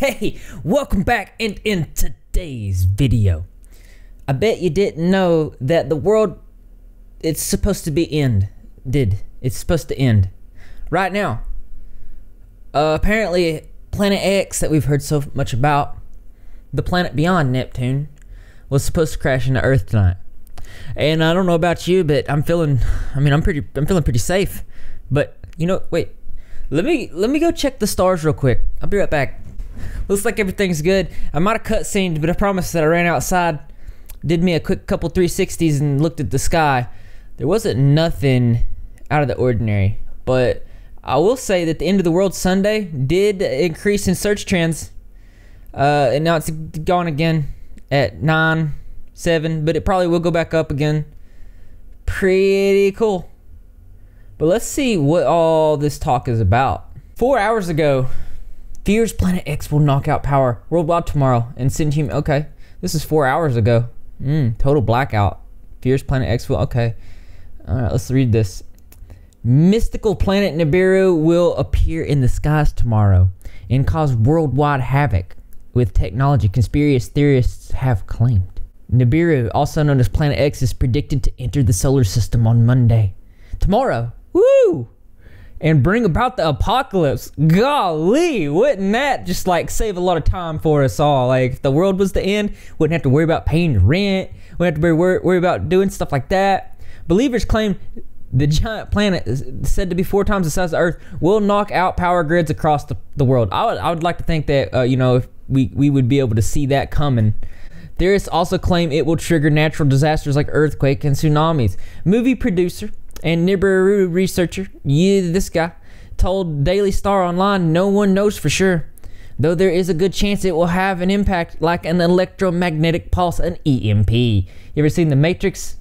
Hey, welcome back. And in today's video, I bet you didn't know that the world, it's supposed to be it's supposed to end right now. Apparently Planet X, that we've heard so much about, the planet beyond Neptune, was supposed to crash into Earth tonight. And I don't know about you, but I'm feeling pretty safe. But you know, wait, let me go check the stars real quick. I'll be right back. Looks like everything's good. I might have cutscened, but I promise that I ran outside, did me a quick couple 360s and looked at the sky. There wasn't nothing out of the ordinary, but I will say that the End of the World Sunday did increase in search trends, and now it's gone again at 9-7, but it probably will go back up again. Pretty cool. But let's see what all this talk is about. 4 hours ago, fears Planet X will knock out power worldwide tomorrow and send him. Okay, this is 4 hours ago. Total blackout. Fears Planet X will. Okay, all right. Let's read this. Mystical planet Nibiru will appear in the skies tomorrow and cause worldwide havoc with technology conspiracy theorists have claimed. Nibiru, also known as Planet X, is predicted to enter the solar system on Monday, tomorrow. Woo! And bring about the apocalypse. Golly, wouldn't that just like save a lot of time for us all? Like, if the world was to end, wouldn't have to worry about paying rent, wouldn't have to worry about doing stuff like that. Believers claim the giant planet, said to be 4 times the size of Earth, will knock out power grids across the world. I would like to think that you know, if we would be able to see that coming. Theorists also claim it will trigger natural disasters like earthquake and tsunamis. Movie producer and Nibiru researcher, this guy, told Daily Star Online, no one knows for sure, though there is a good chance it will have an impact like an electromagnetic pulse, an EMP. You ever seen The Matrix?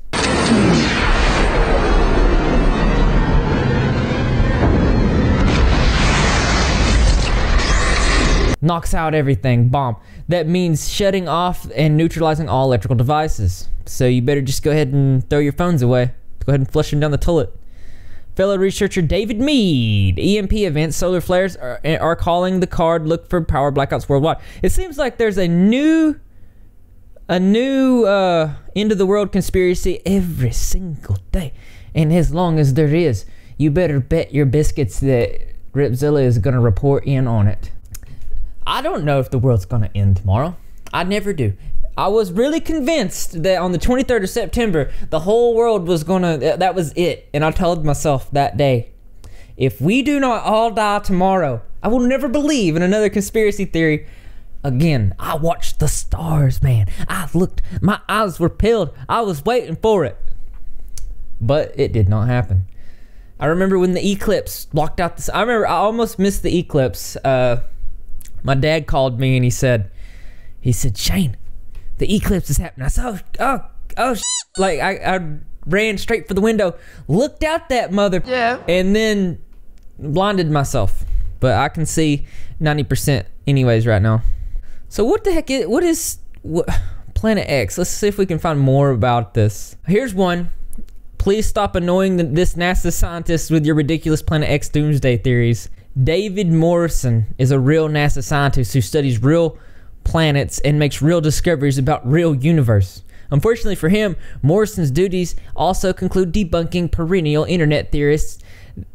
Knocks out everything, bomb. That means shutting off and neutralizing all electrical devices. So you better just go ahead and throw your phones away. Go ahead and flush them down the toilet. Fellow researcher David Mead, EMP events, solar flares are calling the card. Look for power blackouts worldwide. It seems like there's a new end of the world conspiracy every single day. And as long as there is, you better bet your biscuits that Ripzilla is going to report in on it. I don't know if the world's going to end tomorrow. I never do. I was really convinced that on the 23rd of September, the whole world was gonna, that was it. And I told myself that day, if we do not all die tomorrow, I will never believe in another conspiracy theory again. I watched the stars, man. I looked, my eyes were peeled. I was waiting for it. But it did not happen. I remember when the eclipse blocked out this, I almost missed the eclipse. My dad called me and he said, Shane, the eclipse is happening. I said, oh, like I ran straight for the window, looked out that mother, and then blinded myself. But I can see 90% anyways right now. So what the heck is Planet X? Let's see if we can find more about this. Here's one. Please stop annoying this NASA scientist with your ridiculous Planet X doomsday theories. David Morrison is a real NASA scientist who studies real planets and makes real discoveries about real universe. Unfortunately for him, Morrison's duties also conclude debunking perennial internet theorists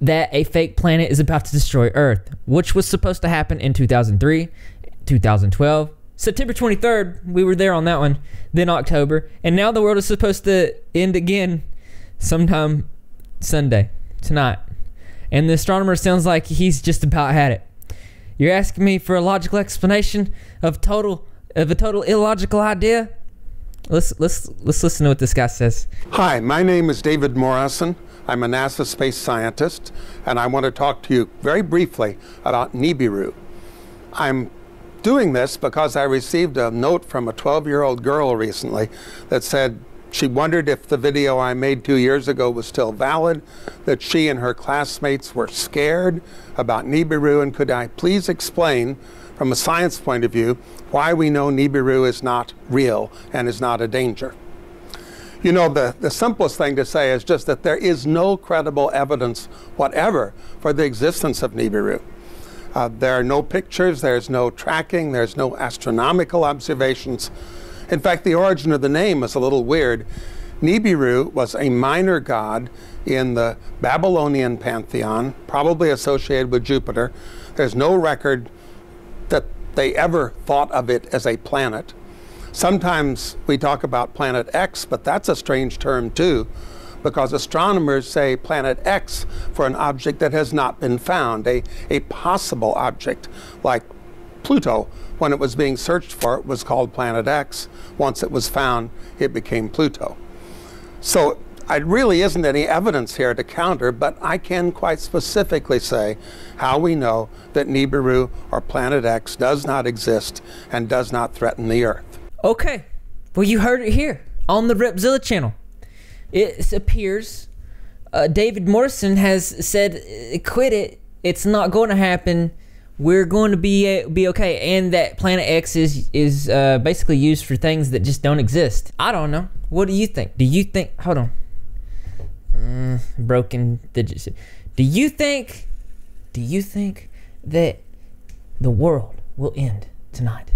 that a fake planet is about to destroy Earth, which was supposed to happen in 2003, 2012, September 23rd, we were there on that one, then October, and now the world is supposed to end again sometime Sunday, tonight. And the astronomer sounds like he's just about had it. You're asking me for a logical explanation of a total illogical idea? Let's listen to what this guy says. Hi, my name is David Morrison. I'm a NASA space scientist, and I want to talk to you very briefly about Nibiru. I'm doing this because I received a note from a 12-year-old girl recently that said she wondered if the video I made 2 years ago was still valid, that she and her classmates were scared about Nibiru, and could I please explain, from a science point of view, why we know Nibiru is not real and is not a danger. You know, the simplest thing to say is just that there is no credible evidence whatever for the existence of Nibiru. There are no pictures, there's no tracking, there's no astronomical observations. In fact, the origin of the name is a little weird. Nibiru was a minor god in the Babylonian pantheon, probably associated with Jupiter. There's no record that they ever thought of it as a planet. Sometimes we talk about planet X, but that's a strange term too, because astronomers say planet X for an object that has not been found, a possible object, like Pluto. When it was being searched for, it was called planet X. Once it was found, it became Pluto. So it really isn't any evidence here to counter, but I can quite specifically say how we know that Nibiru, or planet X, does not exist and does not threaten the Earth. Okay, well, you heard it here on the Repzilla channel. It appears David Morrison has said, quit it, it's not going to happen, we're going to be okay, and that planet X is basically used for things that just don't exist. I don't know. What do you think? Do you think, hold on, broken digits. Do you think that the world will end tonight?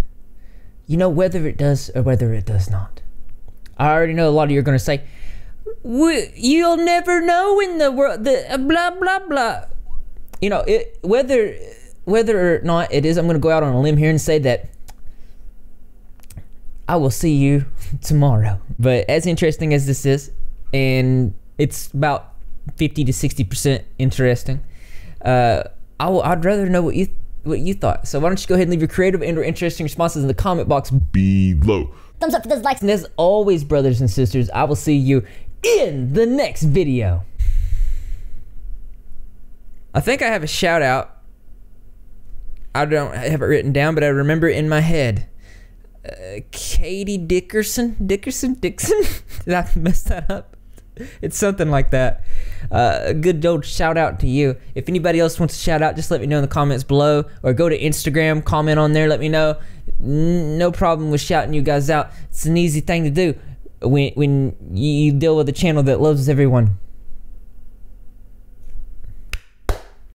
You know, whether it does or whether it does not. I already know a lot of you are going to say, you'll never know in the world, blah, blah, blah. You know, whether or not it is, I'm going to go out on a limb here and say that I will see you tomorrow. But as interesting as this is, and it's about 50 to 60% interesting, I'd rather know what you thought. So why don't you go ahead and leave your creative and or interesting responses in the comment box below. Thumbs up for those likes. And as always, brothers and sisters, I will see you in the next video. I think I have a shout out. I don't have it written down, but I remember it in my head. Katie Dickerson? Dixon? Did I mess that up? It's something like that. A good old shout out to you. If anybody else wants to shout out, just let me know in the comments below, or go to Instagram, comment on there, let me know. No problem with shouting you guys out. It's an easy thing to do when you deal with a channel that loves everyone.